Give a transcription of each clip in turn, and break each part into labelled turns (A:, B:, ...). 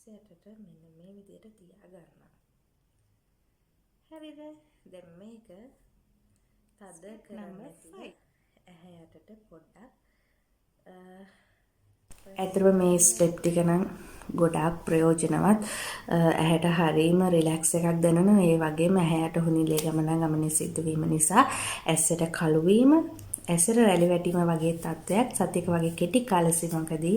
A: යටට මෙන්න මේ විදිහට තියා ගන්නවා. හරිද? දැන් මේක තද කරන්න නැතුව ඇහැ යටට පොඩ්ඩක් ඇත්තටම මේ ස්ටෙප් ටික නම් ගොඩාක් ප්‍රයෝජනවත්. ඇහැට හරීම රිලැක්ස් එකක් දැනෙනවා. ඒ වගේම ඇහැට හුනිලේ ගමනේ සිද්ධ වීම නිසා ඇස්සට කළු වීම, ඇසට රැලි වැටීම වගේ තත්ත්වයක් සතියක වගේ කෙටි කාල සීමාවකදී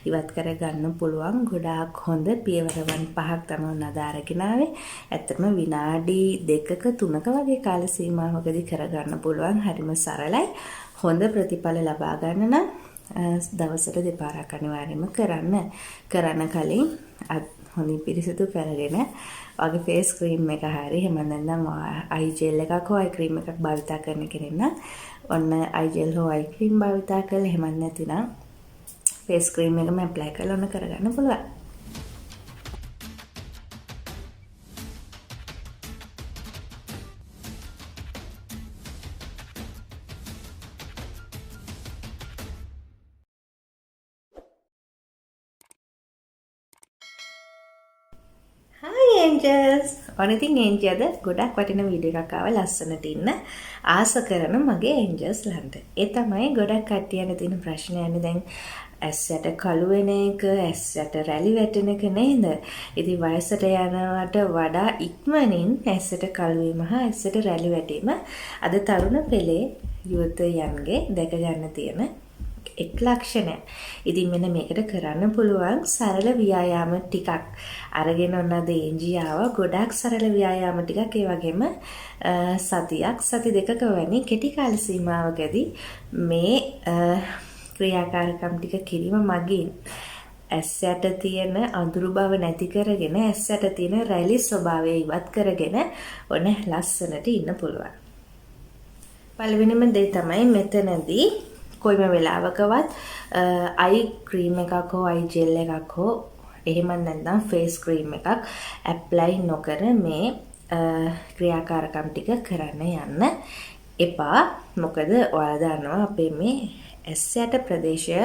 A: ඉවත් කර ගන්න පුළුවන්. ගොඩාක් හොඳ පියවර 5ක් තමයි නදාරගෙන ආවේ. ඇත්තටම විනාඩි 2ක 3ක වගේ කාල සීමාවකදී කර ගන්න පුළුවන්. හරිම සරලයි. හොඳ ප්‍රතිඵල ලබා ගන්න නම් දවසට දෙපාරක් අනිවාර්යයෙන්ම කරන්න කලින් හොඳින් පිරිසිදු කරගෙන වගේ ෆේස් ක්‍රීම් එක හරි එහෙම නැත්නම් අයි ජෙල් එකක් හෝ අයි ක්‍රීම් එකක් භාවිත කරන කෙනෙක් නම් ඔන්න අයි ජෙල් හෝ අයි ක්‍රීම් භාවිත කරලා එහෙම නැතිනම් ෆේස් ක්‍රීම් එකම ඇප්ලයි කරලා ඔන්න කරගන්න පුළුවන්. Hi angels! ඔන්න ඉතින් angel ගොඩක් වටින වීඩියෝ එකක් ආවා ලස්සනට ඉන්න ආස කරන මගේ angels ලන්ට. ඒ තමයි ගොඩක් කට්ටියන තියෙන ප්‍රශ්නයනේ දැන් ඇස්සට කළු වෙන එක, ඇස්සට රැලි වැටෙන එක නේද? ඉතින් වයසට යනවට වඩා ඉක්මනින් ඇස්සට කළු වීම හා ඇස්සට රැලි වැටීම අද තරුණ පෙළේ යුවතයන්ගේ දැක ගන්න තියෙන එක් ලක්ෂණයක්. ඉතින් මෙන්න මේකට කරන්න පුළුවන් සරල ව්‍යායාම ටිකක් අරගෙන ඔන්න අද එන්ජියාව ගොඩක් සරල ව්‍යායාම ටිකක් ඒ වගේම සතියක් සති දෙකක වැනි කෙටි කාල සීමාවකදී මේ ක්‍රියාකාරකම් ටික කිරීම මගින් ඇස්සට තියෙන අඳුරු බව නැති කරගෙන ඇස්සට තියෙන රැලි ස්වභාවය ඉවත් කරගෙන ඔන්න ලස්සනට ඉන්න පුළුවන්. පළවෙනිම දේ තමයි මෙතනදී කොයිම වෙලාවකවත් අයි ක්‍රීම් එකක් හෝ අයි ජෙල් එකක් හෝ එහෙම නැත්නම් ෆේස් ක්‍රීම් එකක් ඇප්ලයි නොකර මේ ක්‍රියාකාරකම් ටික කරන්න යන්න එපා. මොකද ඔයාලා දන්නවා අපේ මේ ඇස් යට ප්‍රදේශය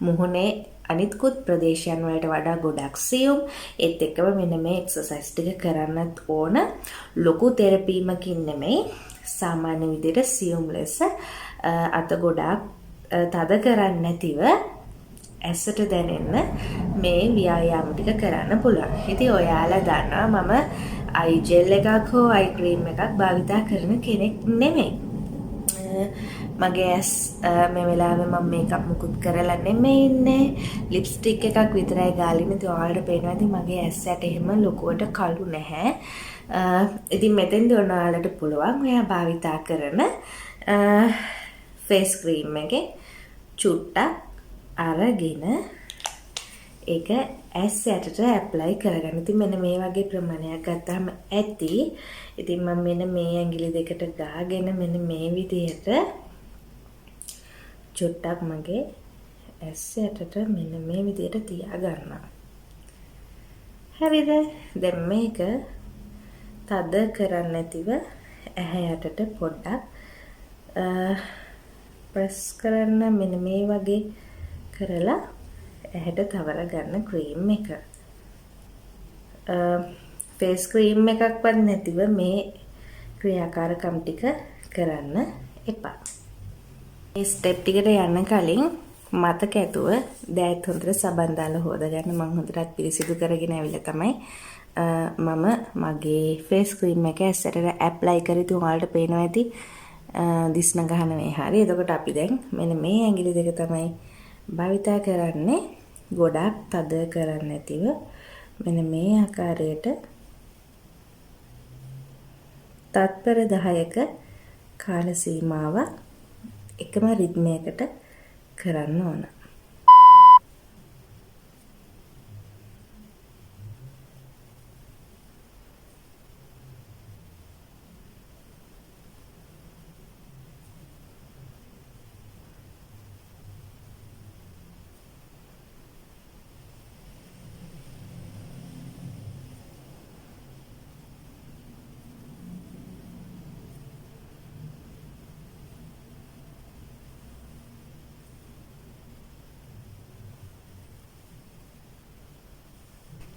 A: මුහුණේ අනිත්කුත් ප්‍රදේශයන් වලට වඩා ගොඩක් සියුම්. ඒත් එක්කම මෙන්න මේ එක්සර්සයිස් ටික කරන්නත් ඕන. ලොකු තෙරපීමකින් නෙමෙයි සාමාන්‍ය විදිහට සියුම් ලෙස අත ගොඩක් තද කරන්නේ නැතිව ඇස්සට දැනෙන්න මේ ව්‍යායාම ටික කරන්න පුළුවන්. ඉතින් ඔයාලා දන්නවා මම අයි ජෙල් එකක් හෝ අයි ක්‍රීම් එකක් භාවිත කරන කෙනෙක් නෙමෙයි. මගේ ඇස් මේ වෙලාවේ මම මේකප් මුකුත් කරලා නෙමෙයි ඉන්නේ. ලිප්ස්ටික් එකක් විතරයි ගාලා ඉන්නේ. ඉතින් ඔයාලට පේනවා ඉතින් මගේ ඇස් යට එහෙම ලොකුවට කළු නැහැ. ඉතින් මෙතෙන්දී ඔයාලට පුළුවන් ඔයා භාවිත කරන ෆේස් ක්‍රීම් එකේ චුට්ටක් අරගෙන ඒක ඇස් යටට ඇප්ලයි කරගන්න. ඉතින් මෙන්න මේ වගේ ප්‍රමාණයක් ගත්තාම ඇති. ඉතින් මම මෙන්න මේ ඇඟිලි දෙකට ගාගෙන මෙන්න මේ විදිහට චුට්ටක් මගේ ඇස් යටට මෙන්න මේ විදිහට තියා ගන්නවා. හරිද? දැන් මේක තද කරන්නේ නැතිව ඇහැ යටට පොඩ්ඩක් ප්‍රස් කරන්න මෙන්න මේ වගේ කරලා ඇහැට තවර ගන්න ක්‍රීම් එක. ෆේස් ක්‍රීම් එකක්වත් නැතිව මේ ක්‍රියාකාරකම් ටික කරන්න එපා. මේ ස්ටෙප් ටිකට යන්න කලින් මතක ඇතුව දෑත් හොඳට සබන් දාලා හොදගන්න. මම හොඳට පිරිසිදු කරගෙන ඇවිල්ලා තමයි මම මගේ ෆේස් ක්‍රීම් එක ඇස්සට ඇප්ලයි කරේ. තුන් වලට පේනවා ඇති දිස්න ගහන මේ හරි. එතකොට අපි දැන් මෙන්න මේ ඇඟිලි දෙක තමයි භාවිත කරන්නේ. ගොඩක් තද කරන්නේ නැතිව මෙන්න මේ ආකාරයට තත්පර 10ක කාල සීමාවක් එකම රිද්මයකට කරන්න ඕන.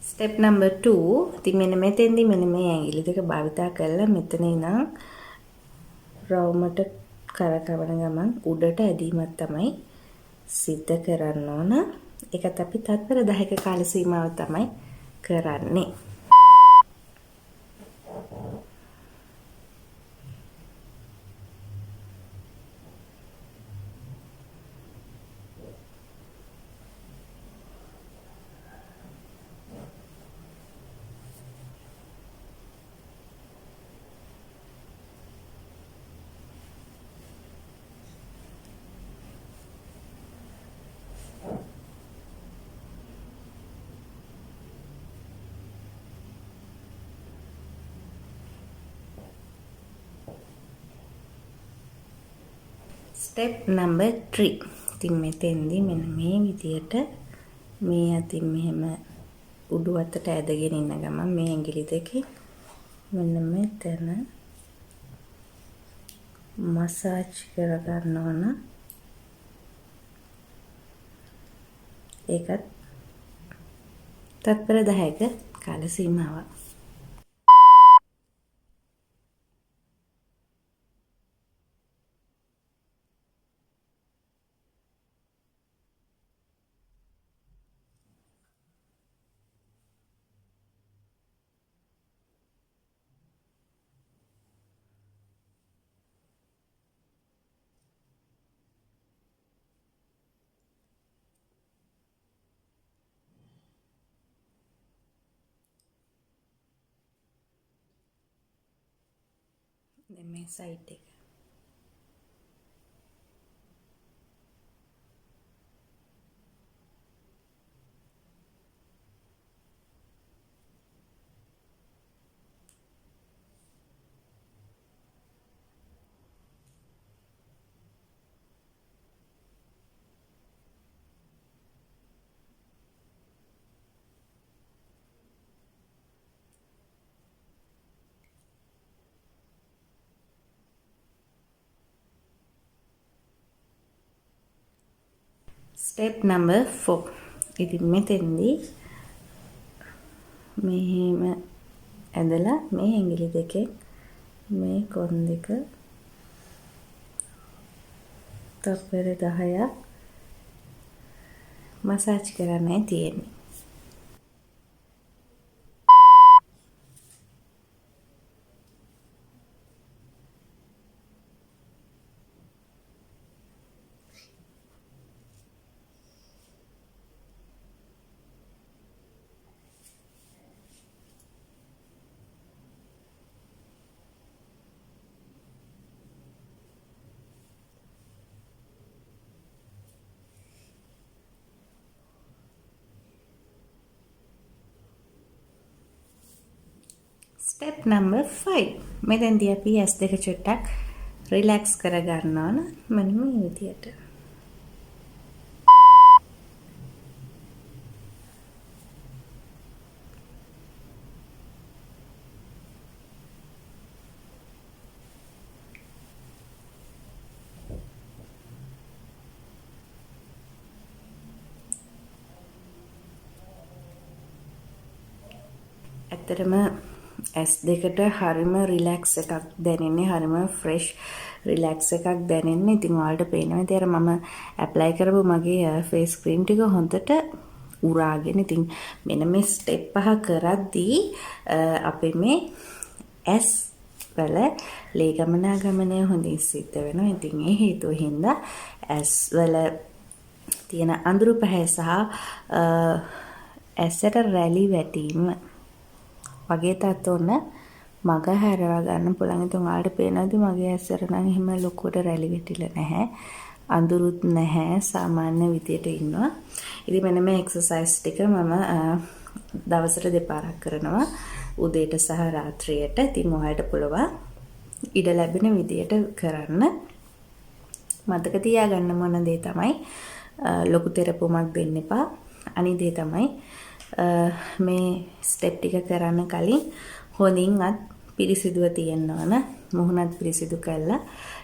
A: step number 2 ඉතින් මෙන්න මෙතෙන්දී මෙන්න මේ ඇඟිලි දෙක භාවිතා කරලා මෙතන ඉඳන් රවුමට කරකවන ගමන් උඩට ඇදීමක් තමයි සිද්ධ කරන්න ඕන. ඒකත් අපි තත්පර 10ක කාල සීමාව තමයි කරන්නේ. step number 3 ඉතින් මෙතෙන්දී මෙන්න මේ විදියට මේ අතින් මෙහෙම උඩු අතට ඇදගෙන ඉන්න ගමන් මේ ඇඟිලි දෙකේ මෙන්න මෙතන මසාජ් කර ගන්න ඕන. ඒකත් තත්පර 10ක කාල සීමාවක්. මේ සයිඩ් එක step number 4 ඉතින් මෙතෙන්දී මෙහෙම ඇදලා මේ ඇඟිලි දෙකෙන් මේ කොන් දෙක තත්පර 10ක් මසාජ් කරන්නයි තියෙන්නේ. step number 5 මෙතෙන්දී අපි S2 චුට්ටක් රිලැක්ස් කර ගන්න ඕන මෙන්න මේ විදියට. ඇත්තටම S2ට හරිම රිලැක්ස් එකක් දැනෙන්නේ, හරිම ෆ්‍රෙෂ් රිලැක්ස් එකක් දැනෙන්නේ. ඉතින් ඔයාලට පේනවා ඉතින් අර මම ඇප්ලයි කරපු මගේ ෆේස් ක්‍රීම් ටික හොඳට උරාගෙන. ඉතින් මෙන්න මේ ස්ටෙප් 5 කරද්දී අපේ මේ S වල ලේ ගමනාගමනය හොඳින් සිද්ධ වෙනවා. ඉතින් ඒ හේතුව හින්දා S වල තියෙන අඳුරු පැහැ සහ ඇසට රැලි වැටීම වගේ තත්ත්වොන්න මග හැරවා ගන්න පුළුවන්. ඉතින් ඔයාලට පේනවාද මගේ ඇසට නම් එහෙම ලොකුවට රැලි වැටිලා නැහැ. අඳුරුත් නැහැ. සාමාන්‍ය විදියට ඉන්නවා. ඉතින් මෙන්න මේ එක්සර්සයිස් ටික මම දවසට දෙපාරක් කරනවා. උදේට සහ රාත්‍රියට. ඉතින් ඔයාලට පුළුවන් ඉඩ ලැබෙන විදියට කරන්න. මතක තියාගන්න මොන දේ තමයි ලොකු තෙරපුමක් දෙන්න එපා. අනිත් දේ තමයි මේ ස්ටෙප් ටික කරන්න කලින් හොඳින් අත් පිරිසිදුව තියෙන්න ඕන. මුහුණත් පිරිසිදු කරලා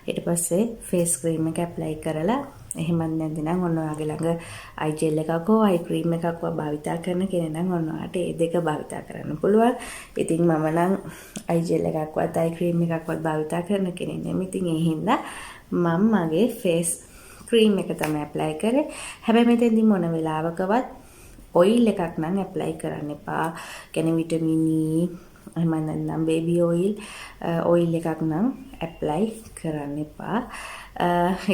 A: ඊට පස්සේ ෆේස් ක්‍රීම් එක ඇප්ලයි කරලා එහෙමත් නැත්නම් ඔන්න ඔයාගේ ළඟ අයි ජෙල් එකක් හෝ අයි ක්‍රීම් එකක් භාවිතා කරන කෙනෙක් නම් ඔන්න ඔයාට ඒ දෙක භාවිතා කරන්න පුළුවන්. ඉතින් මම නම් අයි ජෙල් එකක්වත් අයි ක්‍රීම් එකක්වත් භාවිතා කරන කෙනෙක් නෙමෙයි. ඉතින් ඒ හින්දා මම මගේ ෆේස් ක්‍රීම් එක තමයි ඇප්ලයි කරේ. හැබැයි මෙතෙන්දී මොන වෙලාවකවත් ඔයිල් එකක් නම් ඇප්ලයි කරන්න එපා. කියන්නේ විටමින් E එහෙම නැත්නම් බේබි ඔයිල් එකක් නම් ඇප්ලයි කරන්න එපා.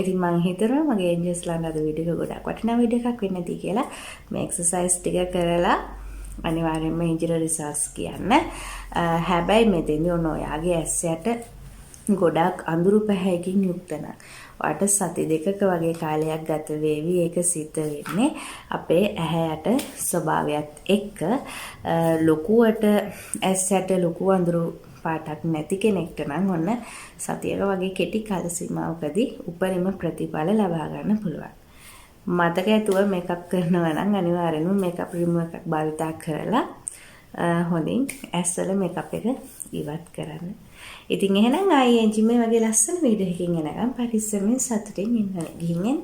A: ඉතින් මම හිතනවා මගේ ඒන්ජල්ස්ලාට අද වීඩියෝ එක ගොඩක් වටිනා වීඩියෝ එකක් වෙන්න ඇති කියලා. මේ එක්සර්සයිස් ටික කරලා අනිවාර්යයෙන්ම ඉන්ජරි රිසල්ට්ස් කියන්න. හැබැයි මෙතෙන්දී ඔයාගේ ඇස් යට ගොඩක් අඳුරු පැහැයකින් යුක්ත නම් ඔයාට සති දෙකක වගේ කාලයක් ගත වේවි. ඒක සිද්ධ වෙන්නේ අපේ ඇහැයට ස්වභාවයත් එක්ක. ලොකුවට ඇස් යට ලොකු අඳුරු පාටක් නැති කෙනෙක්ට නම් ඔන්න සතියක වගේ කෙටි කාල සීමාවකදී උපරිම ප්‍රතිඵල ලබා ගන්න පුළුවන්. මතක ඇතුව මේකප් කරනවා නම් අනිවාර්යෙන්ම මේකප් රිමූවර් එකක් භාවිතා කරලා හොඳින් ඇස්වල මේකප් එක ඉවත් කරන්න. ඉතින් එහෙනම් ආයෙත් මේ වගේ ලස්සන වීඩියෝ එකකින් එනකම් පරිස්සමෙන් සතුටින් ඉන්න. ගිහින් එන්න.